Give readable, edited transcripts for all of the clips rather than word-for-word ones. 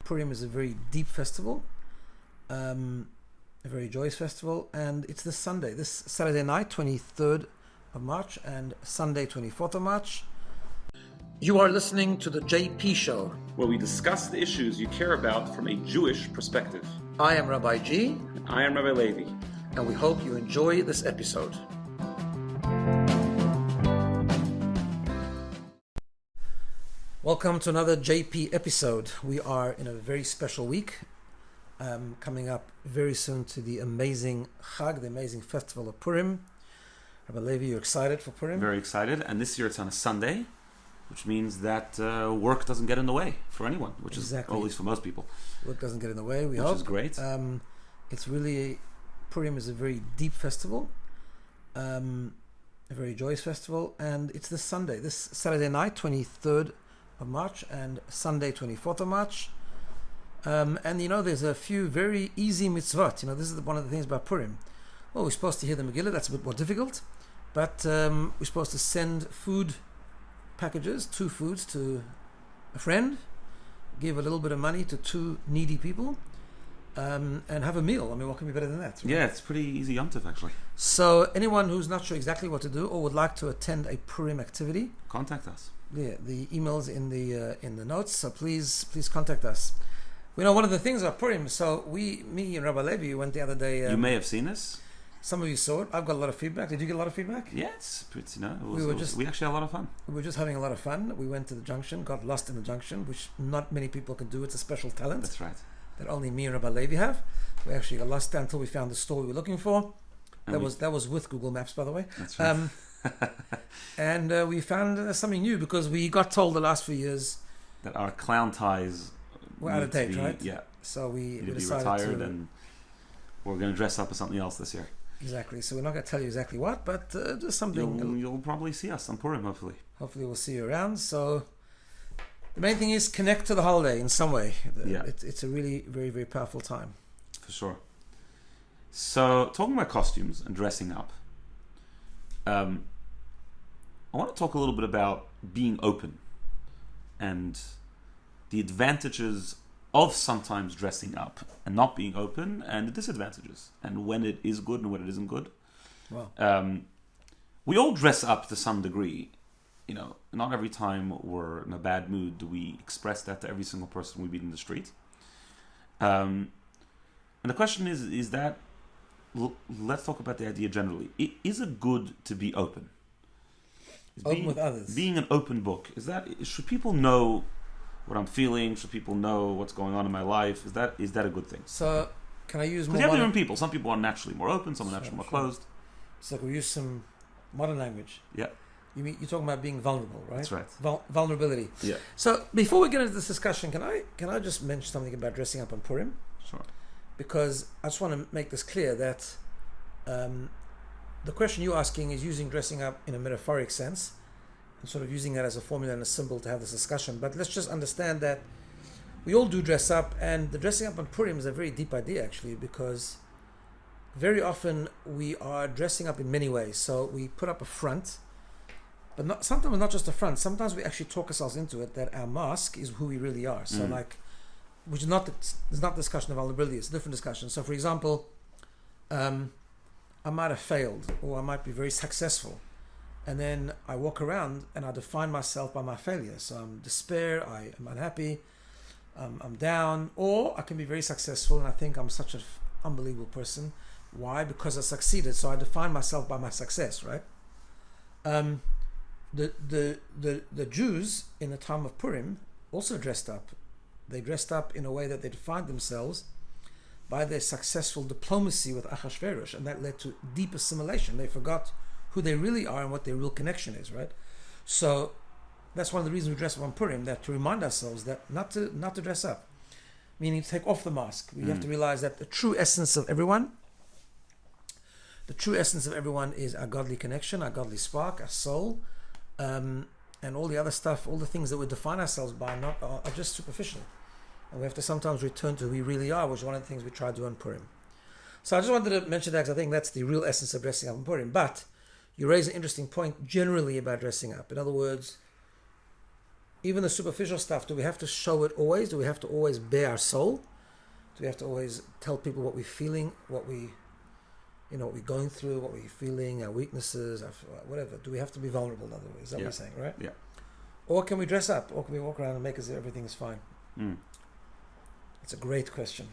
Purim is a very deep festival, a very joyous festival, and it's this Sunday, this Saturday night, 23rd of March, and Sunday, 24th of March. You are listening to the JP Show, where we discuss the issues you care about from a Jewish perspective. I am Rabbi G. And I am Rabbi Levi. And we hope you enjoy this episode. Welcome to another JP episode. We are in a very special week, coming up very soon to the amazing Chag, the amazing festival of Purim. Rabbi Levi, you're excited for Purim? Very excited, and this year it's on a Sunday, which means that work doesn't get in the way for anyone, which is, or at least for most people. Work doesn't get in the way, we hope. Which is great. It's really, Purim is a very deep festival, a very joyous festival, and it's this Sunday, this Saturday night, 23rd of March, and Sunday, 24th of March. And you know, there's a few very easy mitzvot. You know, this is one of the things about Purim. Well, we're supposed to hear the Megillah, that's a bit more difficult, but we're supposed to send food packages, 2 foods to a friend, give a little bit of money to 2 needy people, and have a meal. I mean, what can be better than that? Right? Yeah, it's pretty easy Yom Tov, actually. So anyone who's not sure exactly what to do or would like to attend a Purim activity, contact us. Yeah, the email's in the notes, so please contact us. We know one of the things about Purim, so me and Rabbi Levi went the other day. You may have seen this. Some of you saw it. I've got a lot of feedback. Did you get a lot of feedback? Yes, we actually had a lot of fun. We were just having a lot of fun. We went to the junction, got lost in the junction, which not many people can do. It's a special talent. That's right. That only me and Rabbi Levi have. We actually got lost there until we found the store we were looking for. That was with Google Maps, by the way. That's right. And we found something new because we got told the last few years that our clown ties were out of date, right? Yeah. So we decided retired and we're going to dress up as something else this year. Exactly. So we're not going to tell you exactly what, but just something. You'll probably see us on Purim, hopefully. Hopefully we'll see you around. So the main thing is connect to the holiday in some way. Yeah. It's a really very, very powerful time. For sure. So talking about costumes and dressing up, I want to talk a little bit about being open and the advantages of sometimes dressing up and not being open, and the disadvantages, and when it is good and when it isn't good. Wow. We all dress up to some degree. You know, not every time we're in a bad mood do we express that to every single person we meet in the street. And the question is that, let's talk about the idea generally. Is it good to be open? Open with others. Being an open book. Should people know what I'm feeling? Should people know what's going on in my life? Is that a good thing? So, can I use more? Because you have different people. Some people are naturally more open. Some are naturally more closed. So, can we use some modern language? Yeah. You're talking about being vulnerable, right? That's right. Vulnerability. Yeah. So, before we get into this discussion, can I just mention something about dressing up on Purim? Sure. Because I just want to make this clear that the question you're asking is using dressing up in a metaphoric sense, and sort of using that as a formula and a symbol to have this discussion. But let's just understand that we all do dress up, and the dressing up on Purim is a very deep idea, actually, because very often we are dressing up in many ways. So we put up a front, but sometimes not just a front. Sometimes we actually talk ourselves into it that our mask is who we really are. So which is not discussion of vulnerability. It's a different discussion. So, for example, I might have failed, or I might be very successful, and then I walk around and I define myself by my failure. So I'm despair, I am unhappy, I'm down, or I can be very successful and I think I'm such an unbelievable person. Why? Because I succeeded. So I define myself by my success, right? The Jews in the time of Purim also dressed up. They dressed up in a way that they defined themselves by their successful diplomacy with Achashverosh, and that led to deep assimilation. They forgot who they really are and what their real connection is, right? So that's one of the reasons we dress up on Purim, that to remind ourselves that not to dress up, meaning to take off the mask. We have to realize that the true essence of everyone is our godly connection, our godly spark, our soul, and all the other stuff, all the things that we define ourselves by are just superficial. And we have to sometimes return to who we really are, which is one of the things we try to do on Purim. So I just wanted to mention that because I think that's the real essence of dressing up on Purim. But you raise an interesting point generally about dressing up. In other words, even the superficial stuff, do we have to show it always? Do we have to always bare our soul? Do we have to always tell people what we're feeling, what we're going through, what we're feeling, our weaknesses, whatever? Do we have to be vulnerable, in other words? Is that what you're saying, right? Yeah. Or can we dress up? Or can we walk around and make as if everything is fine? It's a great question.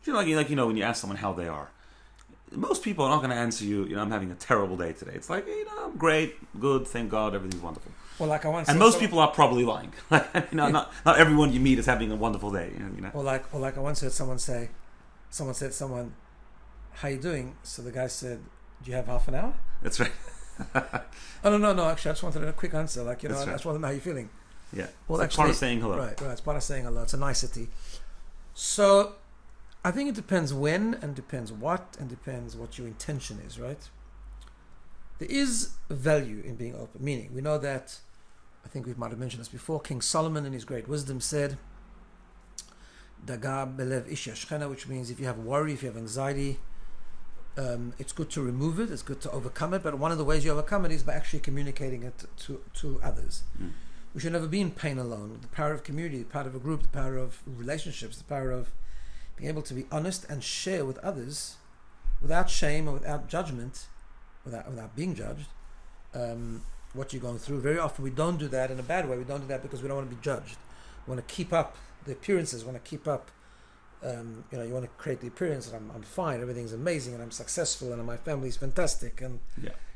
When you ask someone how they are, most people are not going to answer you, I'm having a terrible day today. It's like, I'm great, good, thank God, everything's wonderful. Well, like I once and most people are probably lying. Not everyone you meet is having a wonderful day. Or like I once heard someone said to someone, how you doing? So the guy said, do you have half an hour? That's right. Oh, no, actually, I just wanted a quick answer. I right. just wanted to know how you're feeling. Yeah. Well, it's part of saying hello. Right, it's part of saying hello. It's a nicety. So I think it depends when, and depends what, and depends what your intention is, right? There is value in being open, meaning we know that, I think we might have mentioned this before, King Solomon in his great wisdom said, Daga belev ish yashchena, which means if you have worry, if you have anxiety, it's good to remove it, it's good to overcome it, but one of the ways you overcome it is by actually communicating it to others. We should never be in pain alone. The power of community, the power of a group, the power of relationships, the power of being able to be honest and share with others without shame or without judgment, without being judged, what you're going through. Very often we don't do that in a bad way. We don't do that because we don't want to be judged. We want to keep up the appearances, we want to keep up, you want to create the appearance that I'm fine, everything's amazing, and I'm successful, and my family's fantastic, and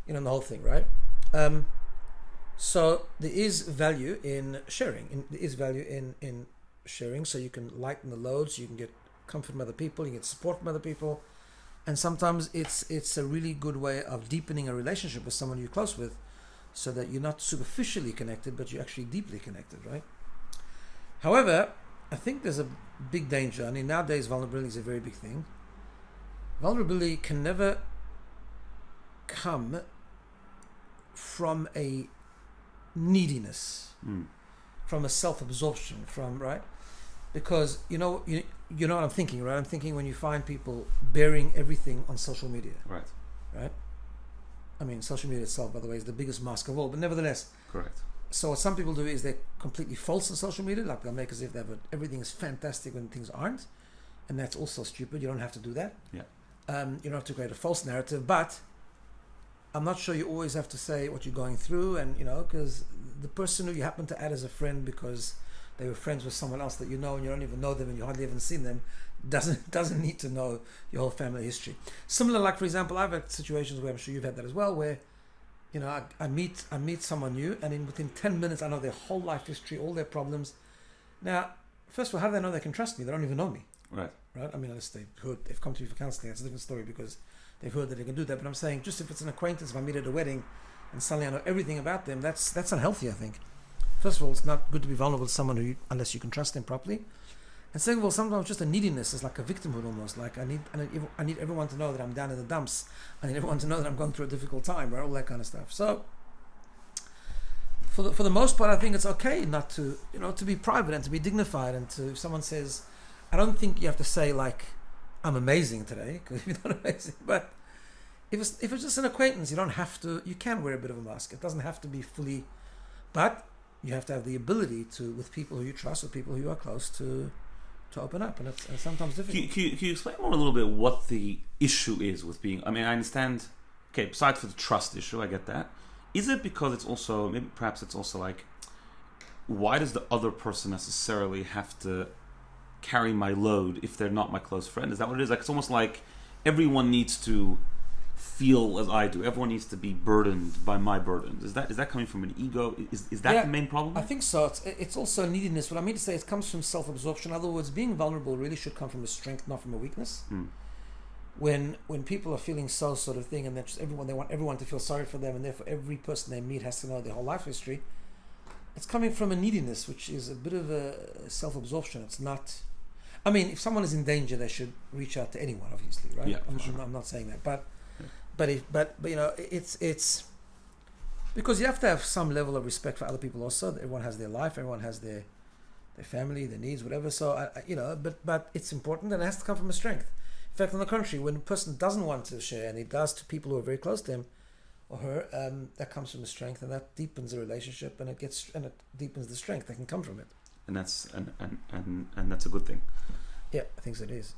the whole thing, right? So there is value in sharing. There is value in sharing, so you can lighten the load, so you can get comfort from other people, you get support from other people, and sometimes it's a really good way of deepening a relationship with someone you're close with, so that you're not superficially connected, but you're actually deeply connected, right? However, I think there's a big danger. I mean, nowadays vulnerability is a very big thing. Vulnerability can never come from a neediness, from a self-absorption, right? Because you know what I'm thinking, right? I'm thinking when you find people bearing everything on social media, right? I mean, social media itself, by the way, is the biggest mask of all, but nevertheless, correct. So what some people do is they're completely false on social media, like they'll make as if everything is fantastic when things aren't, and that's also stupid. You don't have to do that. Yeah. You don't have to create a false narrative, but I'm not sure you always have to say what you're going through, and because the person who you happen to add as a friend because they were friends with someone else that you know and you don't even know them and you hardly even seen them doesn't need to know your whole family history. Similar, like for example, I've had situations where I'm sure you've had that as well, where I meet someone new, and within 10 minutes I know their whole life history, all their problems. Now, first of all, how do they know they can trust me? They don't even know me. Right. I mean, unless they've come to me for counseling, that's a different story because they've heard that they can do that. But I'm saying, just if it's an acquaintance, if I meet at a wedding and suddenly I know everything about them, that's unhealthy, I think. First of all, it's not good to be vulnerable to someone unless you can trust them properly. And second of all, sometimes just a neediness is like a victimhood almost. Like I need everyone to know that I'm down in the dumps. I need everyone to know that I'm going through a difficult time, right? All that kind of stuff. So, for the most part, I think it's okay not to to be private and to be dignified. And if someone says, I don't think you have to say like, I'm amazing today, because you're not amazing. But if it's just an acquaintance, you don't have to. You can wear a bit of a mask. It doesn't have to be fully, but you have to have the ability to, with people who you trust, with people who you are close to open up, and it's sometimes difficult. Can you explain more a little bit what the issue is with being? I mean, I understand. Okay, besides for the trust issue, I get that. Is it because it's also perhaps it's also like, why does the other person necessarily have to carry my load if they're not my close friend? Is that what it is? Like it's almost like everyone needs to feel as I do. Everyone needs to be burdened by my burdens. Is that coming from an ego? Is that the main problem? I think so. It's also neediness. What I mean to say, it comes from self-absorption. In other words, being vulnerable really should come from a strength, not from a weakness. When people are feeling so sort of thing, and they want everyone to feel sorry for them, and therefore every person they meet has to know their whole life history, it's coming from a neediness, which is a bit of a self-absorption. It's not. I mean, if someone is in danger, they should reach out to anyone, obviously, right? Yeah, I'm not saying that, but it's because you have to have some level of respect for other people also. Everyone has their life, everyone has their family, their needs, whatever. So but it's important, and it has to come from a strength. In fact, on the contrary, when a person doesn't want to share, and he does to people who are very close to him, or her, that comes from the strength, and that deepens the relationship, and it deepens the strength that can come from it. And that's a good thing. Yeah, I think so it is.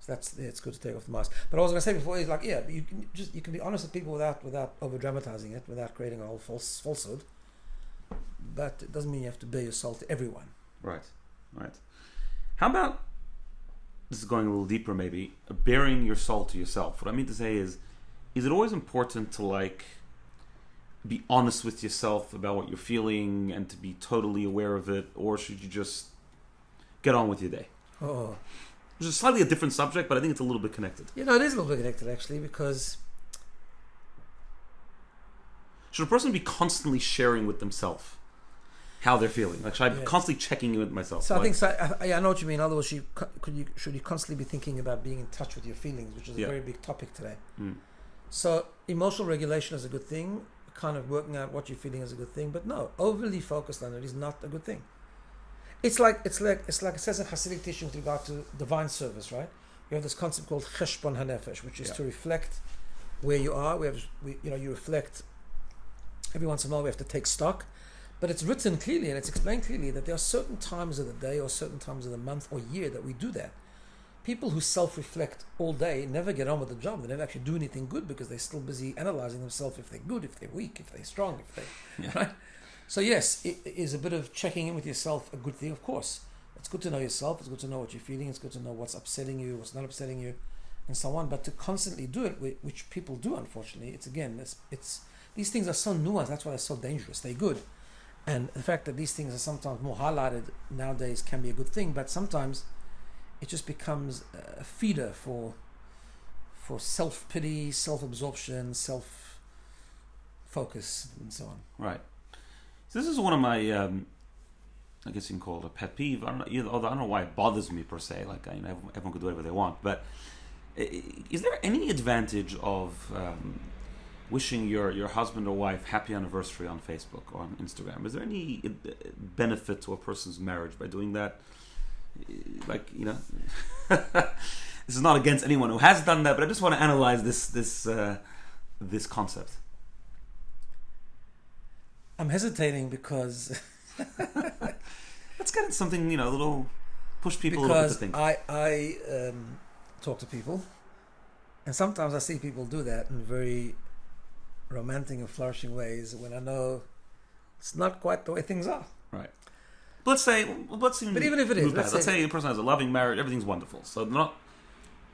So it's good to take off the mask. But I was going to say before is like, yeah, you can be honest with people without over dramatizing it, without creating a whole falsehood. But it doesn't mean you have to bare your soul to everyone. Right. How about, this is going a little deeper maybe, bearing your soul to yourself? What I mean to say is it always important to like be honest with yourself about what you're feeling and to be totally aware of it, or should you just get on with your day? Oh, Which is slightly a different subject, but I think it's a little bit connected. it is a little bit connected actually, because should a person be constantly sharing with themselves how they're feeling? Like, should I be constantly checking in with myself? So I think so. I know what you mean. In other words, should you constantly be thinking about being in touch with your feelings, which is a very big topic today. So emotional regulation is a good thing. Kind of working out what you're feeling is a good thing, but no, overly focused on it is not a good thing. It's like it says in Hasidic teaching with regard to divine service, right? We have this concept called cheshbon hanefesh, which is to reflect where you are. You reflect every once in a while. We have to take stock, but it's written clearly and it's explained clearly that there are certain times of the day or certain times of the month or year that we do that. People who self-reflect all day never get on with the job. They never actually do anything good because they're still busy analyzing themselves, if they're good, if they're weak, if they're strong, right? So yes, it is a bit of checking in with yourself a good thing, of course. It's good to know yourself. It's good to know what you're feeling. It's good to know what's upsetting you, what's not upsetting you, and so on. But to constantly do it, which people do, unfortunately, it's these things are so nuanced. That's why they're so dangerous. They're good, and the fact that these things are sometimes more highlighted nowadays can be a good thing. But sometimes it just becomes a feeder for self-pity, self-absorption, self-focus, and so on. Right. So this is one of my, I guess you can call it a pet peeve. I don't know why it bothers me per se. Like, everyone can do whatever they want. But is there any advantage of wishing your husband or wife happy anniversary on Facebook or on Instagram? Is there any benefit to a person's marriage by doing that? Like, this is not against anyone who has done that, but I just want to analyze this concept. I'm hesitating because let's get into something, a little push people a little bit to think. I talk to people, and sometimes I see people do that in very romantic and flourishing ways when I know it's not quite the way things are. Right. Let's say even if it is, let's say a person has a loving marriage, everything's wonderful. So they're not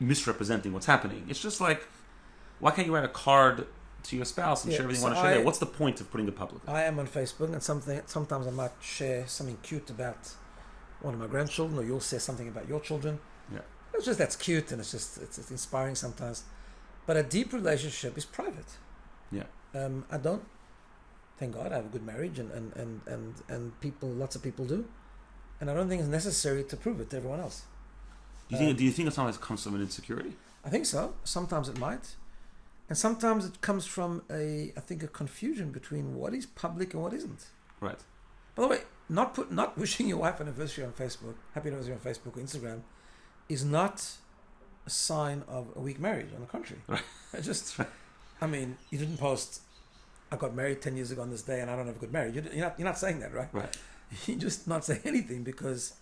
misrepresenting what's happening. It's just like, why can't you write a card to your spouse and share everything you want to share there? What's the point of putting it publicly? I am on Facebook, and sometimes I might share something cute about one of my grandchildren, or you'll say something about your children. Yeah. That's cute, and it's inspiring sometimes. But a deep relationship is private. Yeah. I don't. Thank God I have a good marriage, and lots of people do, and I don't think it's necessary to prove it to everyone else. Do you think it sometimes comes from an insecurity? I think so. Sometimes it might, and sometimes it comes from a confusion between what is public and what isn't. Right. By the way, not wishing your wife anniversary on Facebook, happy anniversary on Facebook or Instagram, is not a sign of a weak marriage. On the contrary, right. I mean, you didn't post, I got married 10 years ago on this day and I don't have a good marriage. You're not saying that, right? Right. You're just not saying anything, because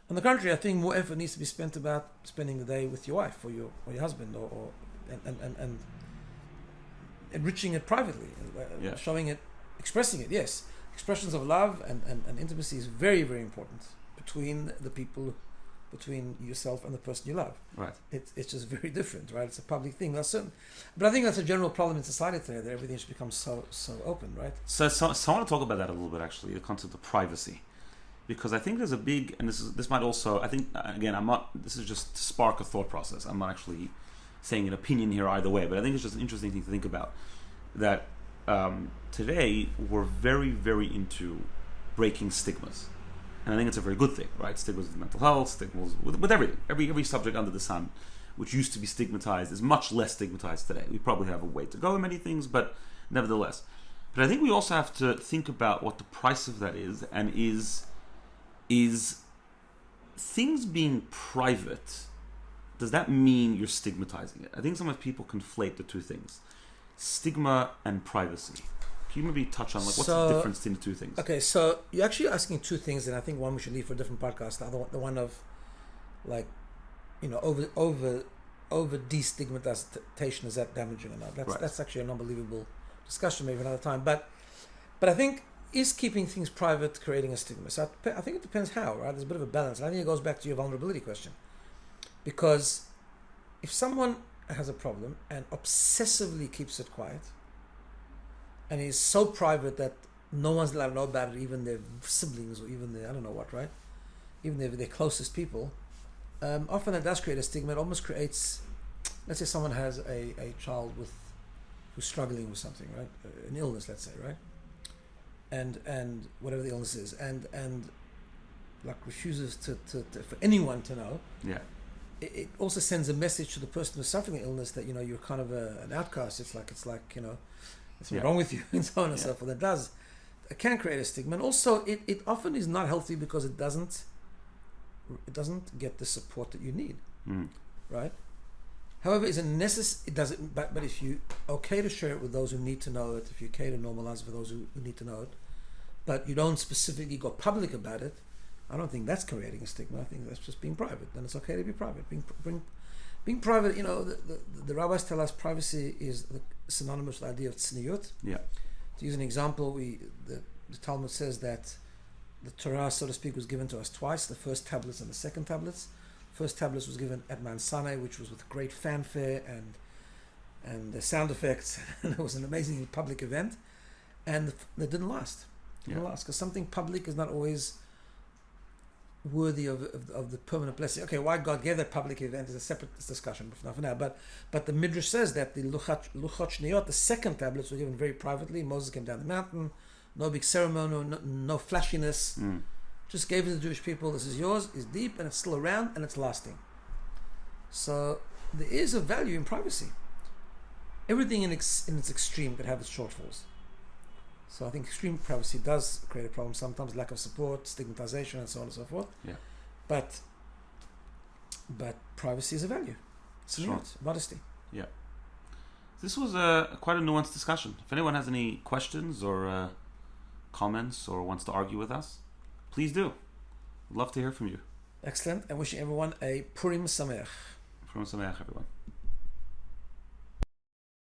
on the contrary, I think more effort needs to be spent about spending the day with your wife or your husband, or enriching it privately, showing it, expressing it. Yes, expressions of love and intimacy is very, very important between the people, between yourself and the person you love. Right. It's just very different, right? It's a public thing. But I think that's a general problem in society today, that everything should become so open, right? So I want to talk about that a little bit, actually, the concept of privacy, because I think there's a big, and this might also, I think, again, this is just to spark a thought process. I'm not actually saying an opinion here either way, but I think it's just an interesting thing to think about, that today we're very, very into breaking stigmas. And I think it's a very good thing, right? Stigmas with mental health, stigmas with everything. Every subject under the sun, which used to be stigmatized, is much less stigmatized today. We probably have a way to go in many things, but nevertheless. But I think we also have to think about what the price of that is, and is things being private, does that mean you're stigmatizing it? I think sometimes people conflate the two things. stigma and privacy. Can you maybe touch on what's the difference between the two things? Okay, so you're actually asking two things, and I think one we should leave for a different podcast. The one of over destigmatization, is that damaging or not? That's actually an unbelievable discussion, maybe another time. But I think, is keeping things private creating a stigma? So I think it depends how, right? There's a bit of a balance. And I think it goes back to your vulnerability question. Because if someone has a problem and obsessively keeps it quiet, and is so private that no one's allowed to know about it, even their siblings or even their, I don't know what, right? Even their closest people, often that does create a stigma. It almost creates, let's say someone has a child who's struggling with something, right? An illness, let's say, right? And whatever the illness is, and like refuses to for anyone to know. Yeah. It also sends a message to the person who's suffering the illness that, you're kind of an outcast. It's like what's wrong with you, and so on and so forth. It can create a stigma, and also it often is not healthy because it doesn't get the support that you need, right? However, is it necessary? It doesn't. But if you okay to share it with those who need to know it, if you okay to normalize it for those who need to know it, but you don't specifically go public about it, I don't think that's creating a stigma. I think that's just being private. Then it's okay to be private. Being private. The rabbis tell us privacy is synonymous with the idea of tzniut. Yeah. To use an example, the Talmud says that the Torah, so to speak, was given to us twice: the first tablets and the second tablets. First tablets was given at Mount Sinai, which was with great fanfare and the sound effects, and it was an amazing public event, and they didn't last. Because something public is not always worthy of the permanent blessing. Okay, why God gave that public event is a separate discussion for now. But the Midrash says that the Luchot Shniyot, the second tablets, were given very privately. Moses came down the mountain, no big ceremony, no flashiness. Just gave it to the Jewish people. This is yours. It's deep and it's still around and it's lasting. So there is a value in privacy. Everything in its extreme could have its shortfalls. So I think extreme privacy does create a problem sometimes, lack of support, stigmatization, and so on and so forth. Yeah. But privacy is a value. It's modesty. Yeah. This was quite a nuanced discussion. If anyone has any questions or comments or wants to argue with us, please do. I'd love to hear from you. Excellent. And wishing everyone a Purim Sameach. Purim Sameach, everyone.